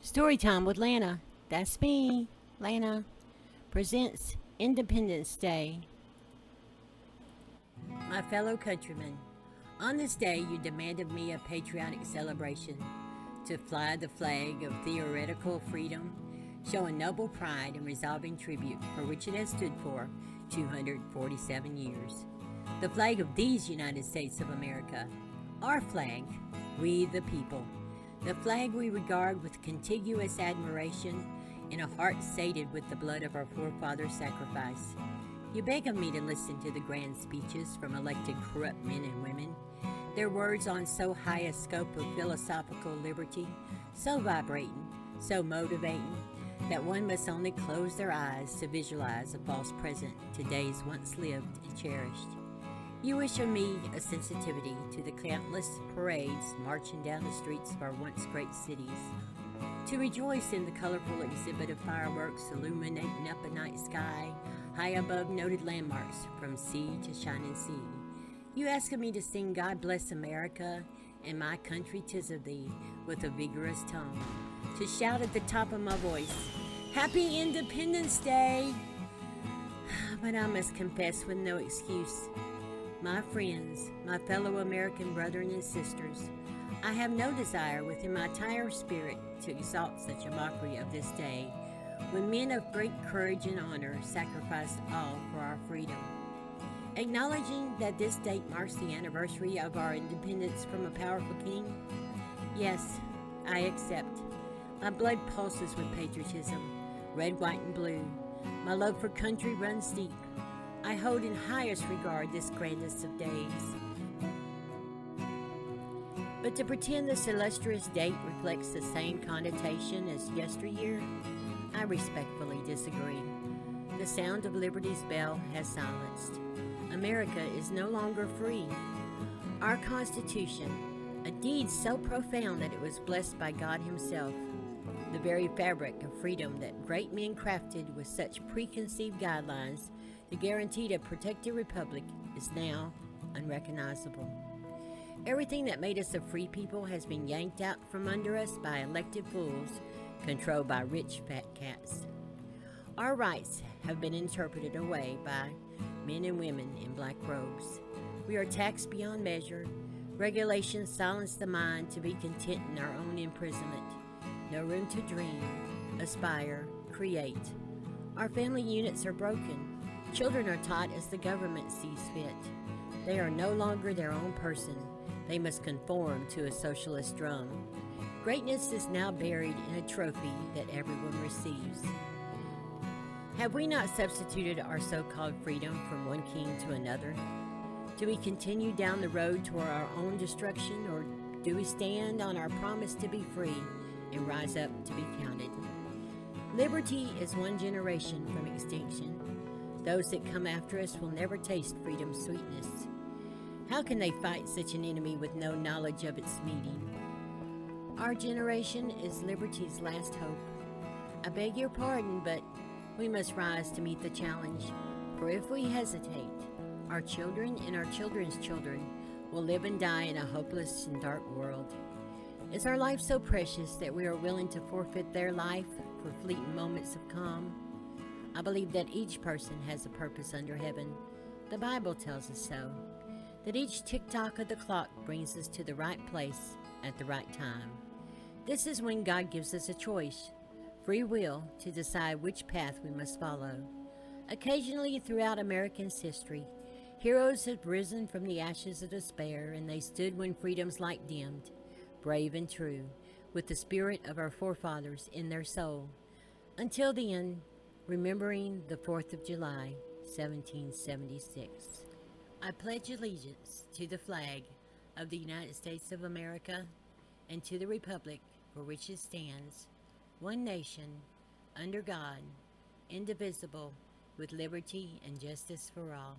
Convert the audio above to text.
Storytime with Lana. That's me, Lana. Presents Independence Day. My fellow countrymen, on this day you demand of me a patriotic celebration, to fly the flag of theoretical freedom, showing noble pride and resolving tribute for which it has stood for 247 years. The flag of these United States of America, our flag, we the people. The flag we regard with contiguous admiration in a heart sated with the blood of our forefathers' sacrifice. You beg of me to listen to the grand speeches from elected corrupt men and women, their words on so high a scope of philosophical liberty, so vibrating, so motivating, that one must only close their eyes to visualize a false present to days once lived and cherished. You wish of me a sensitivity to the countless parades marching down the streets of our once great cities, to rejoice in the colorful exhibit of fireworks illuminating up a night sky high above noted landmarks from sea to shining sea. You ask of me to sing God Bless America and My Country 'Tis of Thee with a vigorous tone, to shout at the top of my voice, Happy Independence Day! But I must confess with no excuse, my friends, my fellow American brethren and sisters, I have no desire within my entire spirit to exalt such a mockery of this day, when men of great courage and honor sacrificed all for our freedom. Acknowledging that this date marks the anniversary of our independence from a powerful king, yes, I accept. My blood pulses with patriotism, red, white, and blue. My love for country runs deep. I hold in highest regard this grandest of days. But to pretend this illustrious date reflects the same connotation as yesteryear, I respectfully disagree. The sound of liberty's bell has silenced. America is no longer free. Our Constitution, a deed so profound that it was blessed by God Himself, the very fabric of freedom that great men crafted with such preconceived guidelines to guarantee a protected republic, is now unrecognizable. Everything that made us a free people has been yanked out from under us by elected fools controlled by rich fat cats. Our rights have been interpreted away by men and women in black robes. We are taxed beyond measure. Regulations silence the mind to be content in our own imprisonment. No room to dream, aspire, create. Our family units are broken. Children are taught as the government sees fit. They are no longer their own person. They must conform to a socialist drum. Greatness is now buried in a trophy that everyone receives. Have we not substituted our so-called freedom from one king to another? Do we continue down the road toward our own destruction, or do we stand on our promise to be free and rise up to be counted? Liberty is one generation from extinction. Those that come after us will never taste freedom's sweetness. How can they fight such an enemy with no knowledge of its meaning? Our generation is liberty's last hope. I beg your pardon, but we must rise to meet the challenge. For if we hesitate, our children and our children's children will live and die in a hopeless and dark world. Is our life so precious that we are willing to forfeit their life for fleeting moments of calm? I believe that each person has a purpose under heaven. The Bible tells us so. That each tick-tock of the clock brings us to the right place at the right time. This is when God gives us a choice, free will, to decide which path we must follow. Occasionally throughout American's history, heroes have risen from the ashes of despair, and they stood when freedom's light dimmed, brave and true, with the spirit of our forefathers in their soul. Until the end, remembering the 4th of July, 1776. I pledge allegiance to the flag of the United States of America and to the republic for which it stands, one nation, under God, indivisible, with liberty and justice for all.